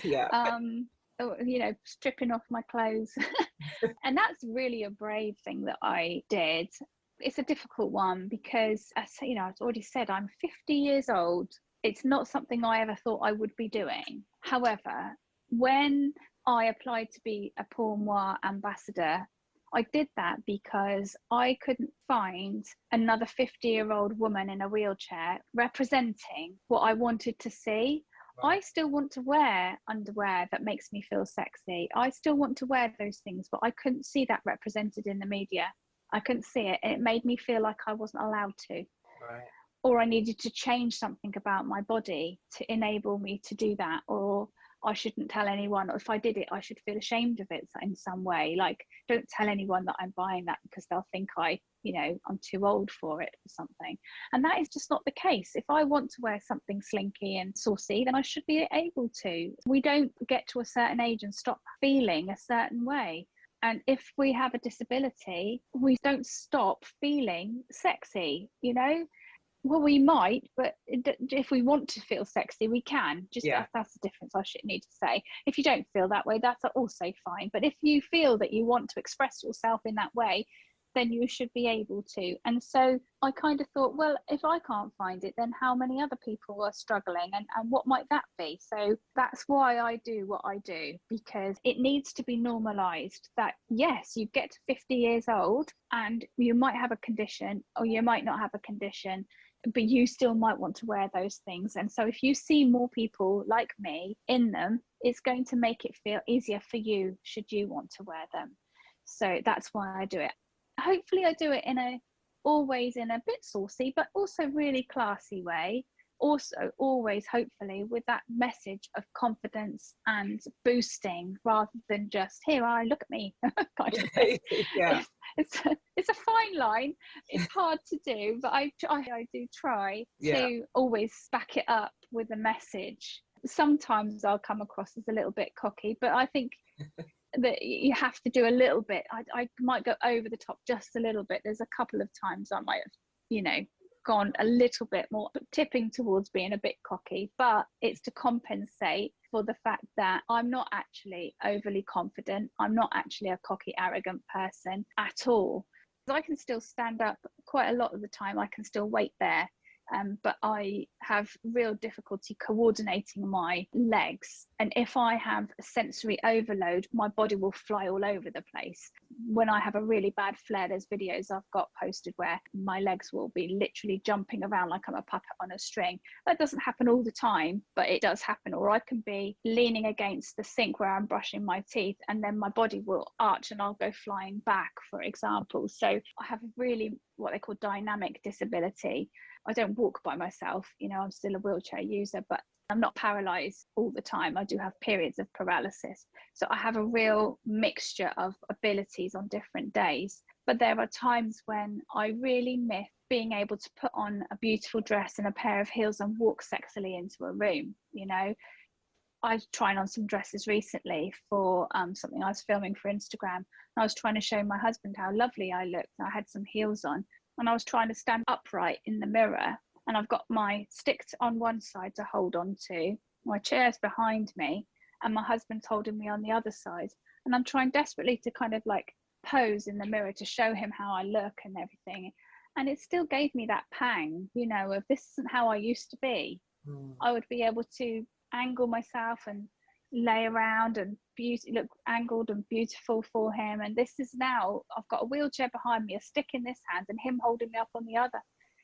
Speaker 1: Yeah.
Speaker 7: Stripping off my clothes. And that's really a brave thing that I did. It's a difficult one because, as I've already said, I'm 50 years old. It's not something I ever thought I would be doing. However, when I applied to be a Pour Moi ambassador, I did that because I couldn't find another 50-year-old woman in a wheelchair representing what I wanted to see. Right. I still want to wear underwear that makes me feel sexy. I still want to wear those things, but I couldn't see that represented in the media. I couldn't see it. It made me feel like I wasn't allowed to.
Speaker 1: Right.
Speaker 7: Or I needed to change something about my body to enable me to do that. Or I shouldn't tell anyone, or if I did it, I should feel ashamed of it in some way. Like, don't tell anyone that I'm buying that because they'll think I'm too old for it or something. And that is just not the case. If I want to wear something slinky and saucy, then I should be able to. We don't get to a certain age and stop feeling a certain way. And if we have a disability, we don't stop feeling sexy, Well, we might, but if we want to feel sexy, we can. That's the difference I should need to say. If you don't feel that way, that's also fine. But if you feel that you want to express yourself in that way, then you should be able to. And so I kind of thought, well, if I can't find it, then how many other people are struggling, and what might that be? So that's why I do what I do, because it needs to be normalized that, yes, you get to 50 years old and you might have a condition or you might not have a condition, but you still might want to wear those things. And so if you see more people like me in them, it's going to make it feel easier for you should you want to wear them. So that's why I do it. Hopefully I do it always in a bit saucy, but also really classy way. Also, always, hopefully, with that message of confidence and boosting rather than just, here I look at me kind of thing.
Speaker 1: Yeah.
Speaker 7: It's a fine line. It's hard to do, but I do try to always back it up with a message. Sometimes I'll come across as a little bit cocky, but I think that you have to do a little bit. I might go over the top just a little bit. There's a couple of times I might have, gone a little bit more, tipping towards being a bit cocky, but it's to compensate for the fact that I'm not actually overly confident. I'm not actually a cocky, arrogant person at all. I can still stand up quite a lot of the time. I can still wait there. But I have real difficulty coordinating my legs. And if I have a sensory overload, my body will fly all over the place. When I have a really bad flare, there's videos I've got posted where my legs will be literally jumping around like I'm a puppet on a string. That doesn't happen all the time, but it does happen. Or I can be leaning against the sink where I'm brushing my teeth, and then my body will arch and I'll go flying back, for example. So I have a really what they call dynamic disability. I don't walk by myself, I'm still a wheelchair user, but I'm not paralyzed all the time. I do have periods of paralysis. So I have a real mixture of abilities on different days. But there are times when I really miss being able to put on a beautiful dress and a pair of heels and walk sexily into a room. You know, I was trying on some dresses recently for something I was filming for Instagram. And I was trying to show my husband how lovely I looked. I had some heels on and I was trying to stand upright in the mirror, and I've got my sticks on one side to hold on to, my chair's behind me, and my husband's holding me on the other side. And I'm trying desperately to kind of like pose in the mirror to show him how I look and everything. And it still gave me that pang, you know, of this isn't how I used to be. I would be able to angle myself and lay around and look angled and beautiful for him, and this is now I've got a wheelchair behind me, a stick in this hand, and him holding me up on the other.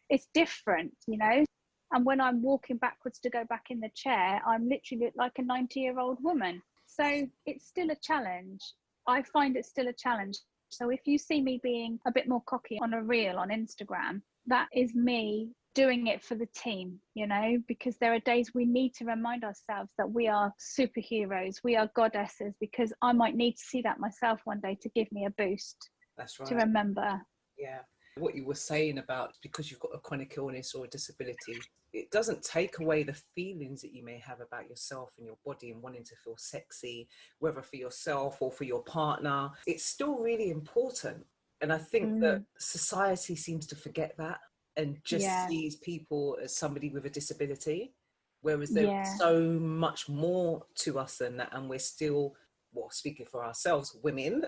Speaker 7: It's different, you know. And when I'm walking backwards to go back in the chair, I'm literally like a 90-year-old woman. So it's still a challenge. I find it still a challenge. So if you see me being a bit more cocky on a reel on Instagram, that is me doing it for the team, you know, because there are days we need to remind ourselves that we are superheroes, we are goddesses, because I might need to see that myself one day to give me a boost.
Speaker 1: That's right.
Speaker 7: To remember.
Speaker 1: Yeah. What you were saying about because you've got a chronic illness or a disability, it doesn't take away the feelings that you may have about yourself and your body and wanting to feel sexy, whether for yourself or for your partner. It's still really important. And I think that society seems to forget that and just sees people as somebody with a disability, whereas there's so much more to us than that. And we're still, well, speaking for ourselves, women,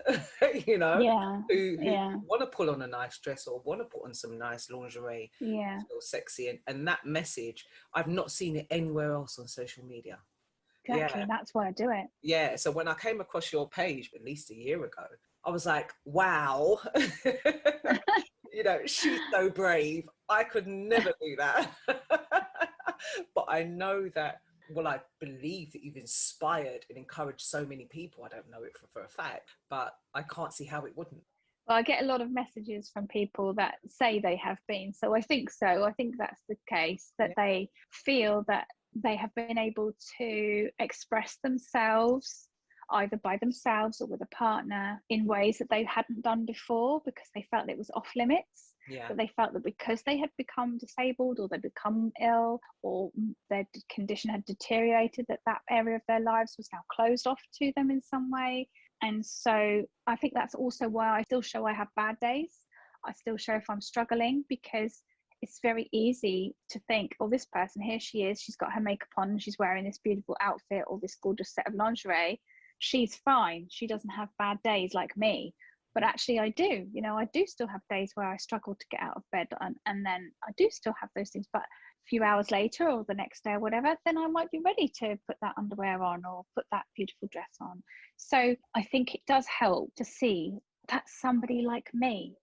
Speaker 1: you know, who want to pull on a nice dress or want to put on some nice lingerie, feel sexy. And that message, I've not seen it anywhere else on social media.
Speaker 7: Exactly, that's why I do it.
Speaker 1: Yeah, so when I came across your page at least a year ago, I was like, wow, you know, she's so brave. I could never do that. But I know that, well, I believe that you've inspired and encouraged so many people. I don't know it for a fact, but I can't see how it wouldn't.
Speaker 7: Well, I get a lot of messages from people that say they have been. So I think so. I think that's the case, that they feel that they have been able to express themselves either by themselves or with a partner in ways that they hadn't done before because they felt it was off limits. That they felt that because they had become disabled or they'd become ill or their condition had deteriorated, that area of their lives was now closed off to them in some way. And so I think that's also why I still show I have bad days. I still show if I'm struggling, because it's very easy to think, oh, this person, here she is, she's got her makeup on, she's wearing this beautiful outfit or this gorgeous set of lingerie. She's fine. She doesn't have bad days like me. But actually I do, you know, I do still have days where I struggle to get out of bed, and then I do still have those things. But a few hours later or the next day or whatever, then I might be ready to put that underwear on or put that beautiful dress on. So I think it does help to see that's somebody like me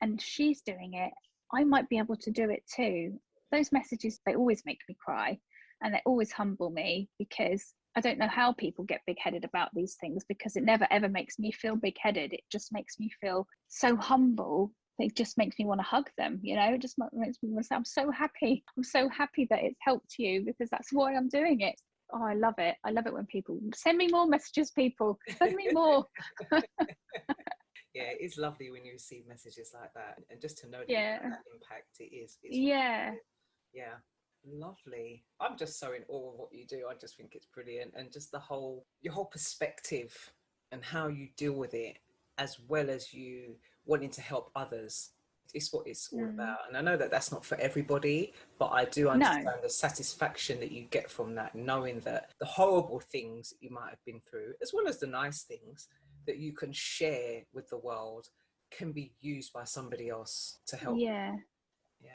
Speaker 7: and she's doing it. I might be able to do it too. Those messages, they always make me cry and they always humble me, because I don't know how people get big-headed about these things, because it never ever makes me feel big-headed. It just makes me feel so humble. It just makes me want to hug them, you know. It just makes me want to say, I'm so happy. I'm so happy that it's helped you, because that's why I'm doing it. Oh, I love it. I love it when people send me more messages, people. Send me more.
Speaker 1: Yeah, it's lovely when you receive messages like that. And just to know that impact it is.
Speaker 7: Yeah.
Speaker 1: Yeah. Lovely. I'm just so in awe of what you do. I just think it's brilliant, and just your whole perspective and how you deal with it, as well as you wanting to help others. It's what it's all about. And I know that that's not for everybody, but I do understand the satisfaction that you get from that, knowing that the horrible things that you might have been through, as well as the nice things that you can share with the world, can be used by somebody else to help.
Speaker 7: Yeah.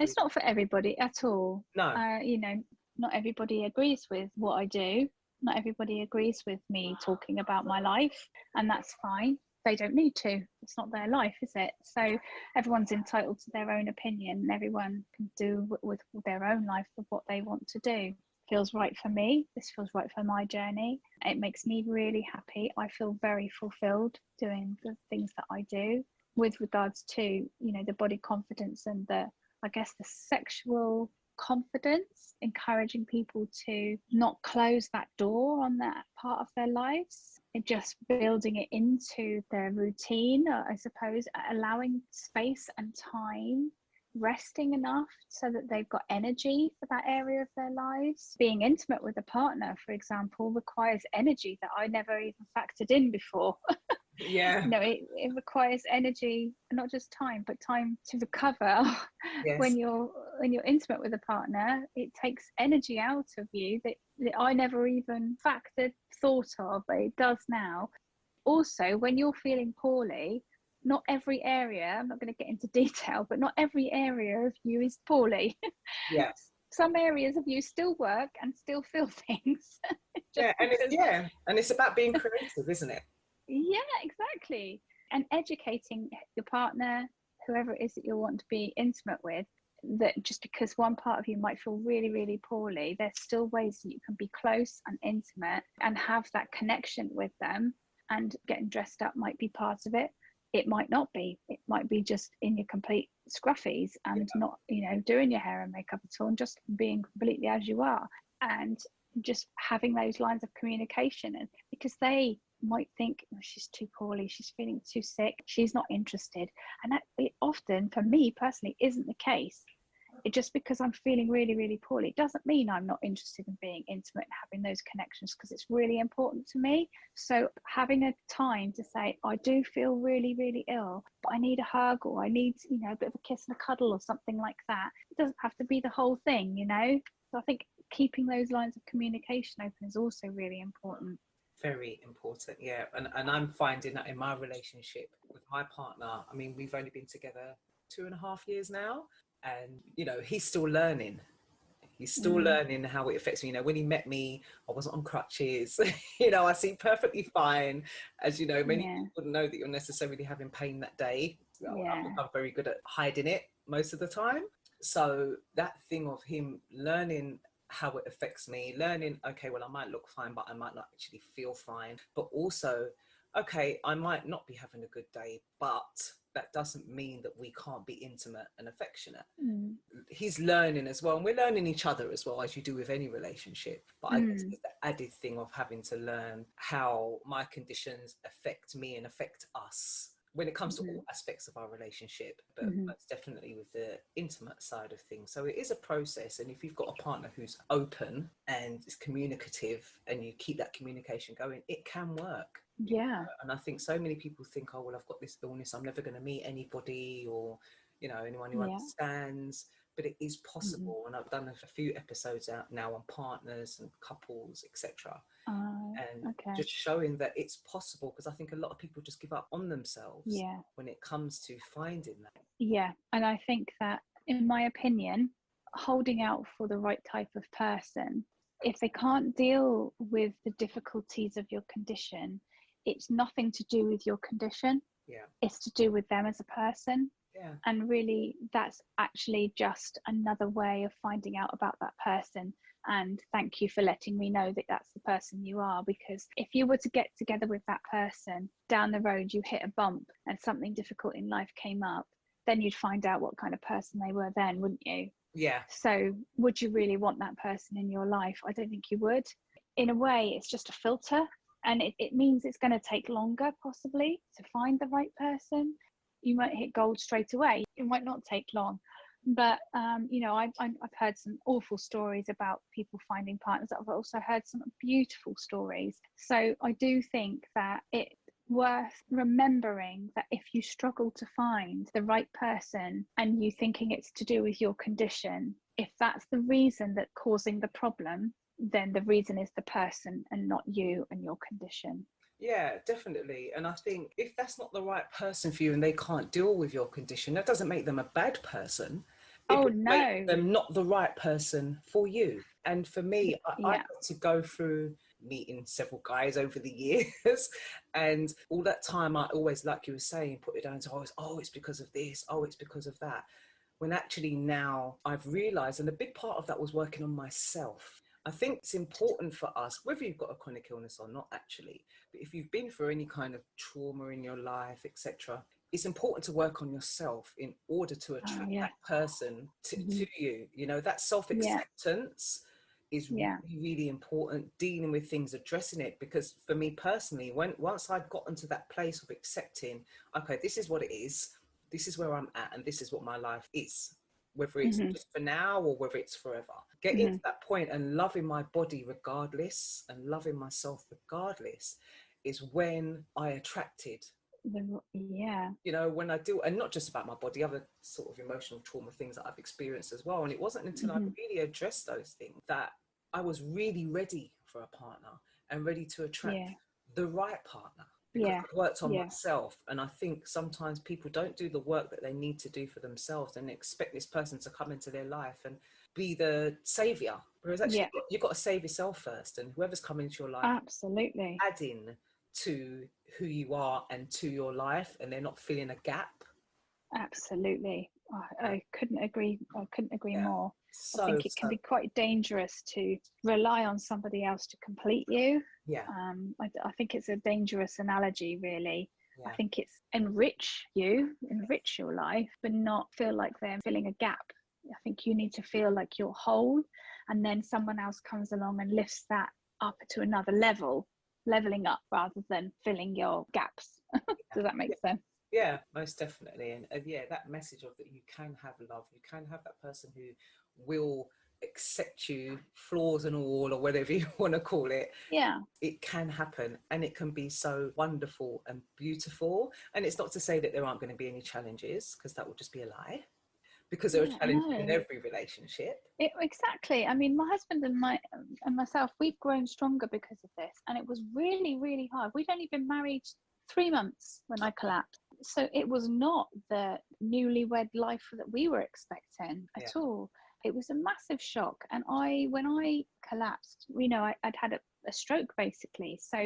Speaker 7: It's not for everybody at all.
Speaker 1: No.
Speaker 7: You know, not everybody agrees with what I do. Not everybody agrees with me talking about my life, and that's fine. They don't need to. It's not their life, is it? So everyone's entitled to their own opinion, and everyone can do with their own life with what they want to do. Feels right for me. This feels right for my journey. It makes me really happy. I feel very fulfilled doing the things that I do. With regards to, you know, the body confidence and the sexual confidence, encouraging people to not close that door on that part of their lives, and just building it into their routine, I suppose, allowing space and time, resting enough so that they've got energy for that area of their lives. Being intimate with a partner, for example, requires energy that I never even factored in before.
Speaker 1: Yeah.
Speaker 7: It requires energy, not just time, but time to recover.
Speaker 1: Yes.
Speaker 7: When you're intimate with a partner, it takes energy out of you that I never even thought of, but it does now. Also, when you're feeling poorly, not every area, I'm not going to get into detail, but not every area of you is poorly.
Speaker 1: Yeah.
Speaker 7: Some areas of you still work and still feel things.
Speaker 1: And it's about being creative, isn't it?
Speaker 7: Yeah, exactly. And educating your partner, whoever it is that you want to be intimate with, that just because one part of you might feel really, really poorly, there's still ways that you can be close and intimate and have that connection with them. And getting dressed up might be part of it. It might not be. It might be just in your complete scruffies and not, doing your hair and makeup at all, and just being completely as you are. And just having those lines of communication, and because they might think, oh, she's too poorly, she's feeling too sick, she's not interested. And that it often, for me personally, isn't the case. It just because I'm feeling really, really poorly, it doesn't mean I'm not interested in being intimate and having those connections, because it's really important to me. So having a time to say, I do feel really, really ill, but I need a hug, or I need, a bit of a kiss and a cuddle or something like that. It doesn't have to be the whole thing, So I think keeping those lines of communication open is also really important.
Speaker 1: Very important, yeah. And I'm finding that in my relationship with my partner, I mean, we've only been together 2.5 years now, and he's still learning. He's still learning how it affects me. When he met me, I wasn't on crutches. I seem perfectly fine. As many people wouldn't know that you're necessarily having pain that day. I've become very good at hiding it most of the time. So that thing of him learning how it affects me, learning, okay, well, I might look fine, but I might not actually feel fine. But also, okay, I might not be having a good day, but that doesn't mean that we can't be intimate and affectionate. He's learning as well, and we're learning each other as well, as you do with any relationship. But I guess it's the added thing of having to learn how my conditions affect me and affect us when it comes to all aspects of our relationship, but most definitely with the intimate side of things. So it is a process, and if you've got a partner who's open and is communicative, and you keep that communication going, it can work.
Speaker 7: Yeah.
Speaker 1: And I think so many people think, oh, well, I've got this illness, I'm never going to meet anybody, or anyone who understands. But it is possible. And I've done a few episodes out now on partners and couples, etc. Just showing that it's possible, because I think a lot of people just give up on themselves when it comes to finding that.
Speaker 7: Yeah, and I think that, in my opinion, holding out for the right type of person, if they can't deal with the difficulties of your condition, it's nothing to do with your condition.
Speaker 1: Yeah.
Speaker 7: It's to do with them as a person.
Speaker 1: Yeah.
Speaker 7: And really, that's actually just another way of finding out about that person. And thank you for letting me know that that's the person you are, because if you were to get together with that person, down the road you hit a bump and something difficult in life came up, then you'd find out what kind of person they were then, wouldn't you?
Speaker 1: Yeah.
Speaker 7: So would you really want that person in your life? I don't think you would. In a way, it's just a filter, and it means it's going to take longer possibly to find the right person. You might hit gold straight away. It might not take long. But, I've heard some awful stories about people finding partners. I've also heard some beautiful stories. So I do think that it's worth remembering that if you struggle to find the right person and you thinking it's to do with your condition, if that's the reason that's causing the problem, then the reason is the person and not you and your condition.
Speaker 1: Yeah, definitely. And I think if that's not the right person for you and they can't deal with your condition, that doesn't make them a bad person. It makes them not the right person for you. And for me, I had to go through meeting several guys over the years, and all that time I always, like you were saying, put it down to it's because of this, it's because of that. When actually now I've realised, and a big part of that was working on myself. I think it's important for us, whether you've got a chronic illness or not actually, but if you've been through any kind of trauma in your life, etc., it's important to work on yourself in order to attract
Speaker 7: yeah.
Speaker 1: that person to you. You know, that self-acceptance is
Speaker 7: Yeah.
Speaker 1: really, really important, dealing with things, addressing it. Because for me personally, once I'd gotten to that place of accepting, okay, this is what it is, this is where I'm at, and this is what my life is, whether it's just for now or whether it's forever. Getting to that point and loving my body regardless and loving myself regardless is when I attracted.
Speaker 7: Yeah.
Speaker 1: You know, when I do, and not just about my body, other sort of emotional trauma things that I've experienced as well. And it wasn't until I really addressed those things that I was really ready for a partner and ready to attract the right partner, because I worked on myself. And I think sometimes people don't do the work that they need to do for themselves and expect this person to come into their life and be the savior. Whereas actually you've got to save yourself first, and whoever's coming into your life,
Speaker 7: absolutely,
Speaker 1: adding to who you are and to your life, and they're not filling a gap.
Speaker 7: Absolutely. I couldn't agree more.
Speaker 1: So,
Speaker 7: I think it can be quite dangerous to rely on somebody else to complete you. I think it's a dangerous analogy, really. I think it's enrich your life, but not feel like they're filling a gap. I think you need to feel like you're whole, and then someone else comes along and lifts that up to another level, leveling up rather than filling your gaps. Does that make sense?
Speaker 1: Yeah, most definitely. And that message of that you can have love, you can have that person who will accept you, flaws and all, or whatever you want to call it.
Speaker 7: Yeah,
Speaker 1: it can happen, and it can be so wonderful and beautiful. And it's not to say that there aren't going to be any challenges, because that would just be a lie, because there are challenges in every relationship.
Speaker 7: Exactly. I mean, my husband and myself, we've grown stronger because of this, and it was really, really hard. We'd only been married 3 months when I collapsed, so it was not the newlywed life that we were expecting at all. It was a massive shock. And when I collapsed, you know, I'd had a stroke basically, so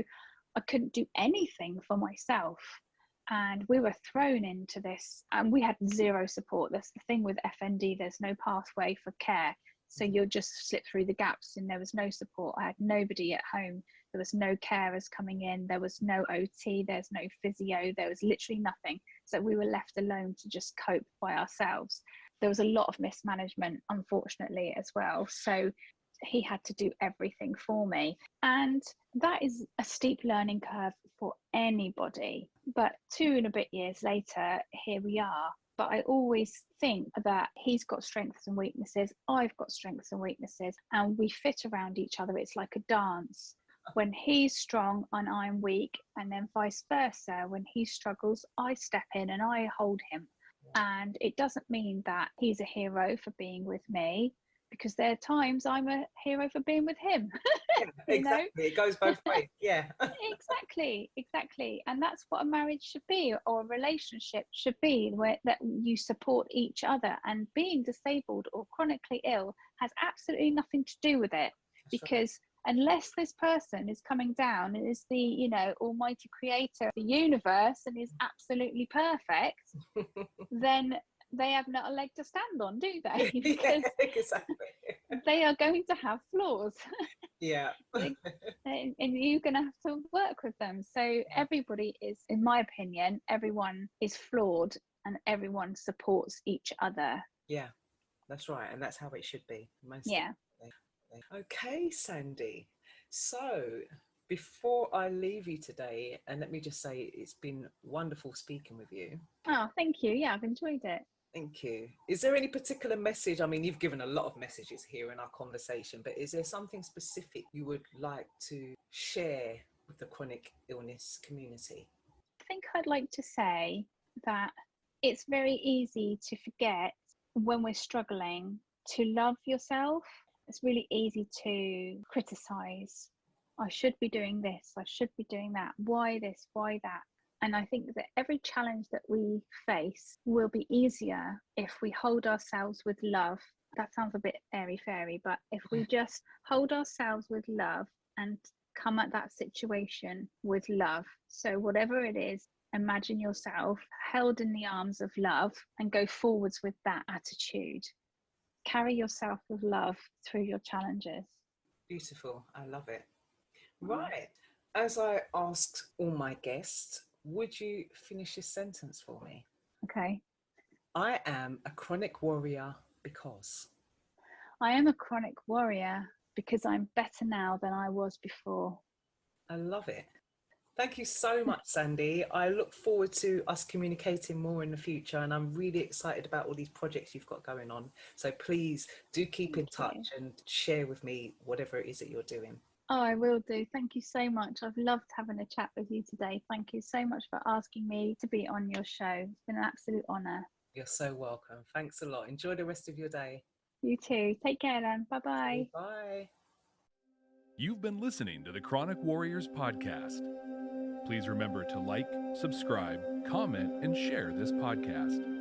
Speaker 7: I couldn't do anything for myself. And we were thrown into this, and we had zero support. That's the thing with FND, there's no pathway for care. So you'll just slip through the gaps, and there was no support. I had nobody at home. There was no carers coming in. There was no OT. There's no physio. There was literally nothing. So we were left alone to just cope by ourselves. There was a lot of mismanagement, unfortunately, as well. So he had to do everything for me. And that is a steep learning curve for anybody. But 2 and a bit years later, here we are. But I always think that he's got strengths and weaknesses, I've got strengths and weaknesses, and we fit around each other. It's like a dance. When he's strong and I'm weak, and then vice versa. When he struggles, I step in and I hold him. And it doesn't mean that he's a hero for being with me, because there are times I'm a hero for being with him.
Speaker 1: Exactly. It goes both ways.
Speaker 7: Exactly. And that's what a marriage should be, or a relationship should be, where that you support each other. And being disabled or chronically ill has absolutely nothing to do with it. That's because unless this person is coming down and is the, you know, almighty creator of the universe and is absolutely perfect, then they have not a leg to stand on, do they? Because
Speaker 1: exactly.
Speaker 7: they are going to have flaws.
Speaker 1: And
Speaker 7: you're going to have to work with them. So everybody is, in my opinion, everyone is flawed, and everyone supports each other.
Speaker 1: Yeah, that's right. And that's how it should be.
Speaker 7: Yeah.
Speaker 1: Okay, Sandy. So before I leave you today, and let me just say it's been wonderful speaking with you.
Speaker 7: Oh, thank you. Yeah, I've enjoyed it.
Speaker 1: Thank you. Is there any particular message? I mean, you've given a lot of messages here in our conversation, but is there something specific you would like to share with the chronic illness community?
Speaker 7: I think I'd like to say that it's very easy to forget when we're struggling to love yourself. It's really easy to criticize. I should be doing this. I should be doing that. Why this? Why that? And I think that every challenge that we face will be easier if we hold ourselves with love. That sounds a bit airy-fairy, but if we just hold ourselves with love and come at that situation with love. So whatever it is, imagine yourself held in the arms of love and go forwards with that attitude. Carry yourself with love through your challenges.
Speaker 1: Beautiful. I love it. Right. As I asked all my guests, Would you finish this sentence for me?
Speaker 7: Okay.
Speaker 1: I am a chronic warrior because.
Speaker 7: I am a chronic warrior because I'm better now than I was before.
Speaker 1: I love it. Thank you so much, Sandy. I look forward to us communicating more in the future, and I'm really excited about all these projects you've got going on. So please do keep in touch and share with me whatever it is that you're doing.
Speaker 7: Oh, I will do. Thank you so much. I've loved having a chat with you today. Thank you so much for asking me to be on your show. It's been an absolute honour.
Speaker 1: You're so welcome. Thanks a lot. Enjoy the rest of your day.
Speaker 7: You too. Take care then. Bye-bye.
Speaker 1: Bye.
Speaker 8: You've been listening to the Chronic Warriors podcast. Please remember to like, subscribe, comment, and share this podcast.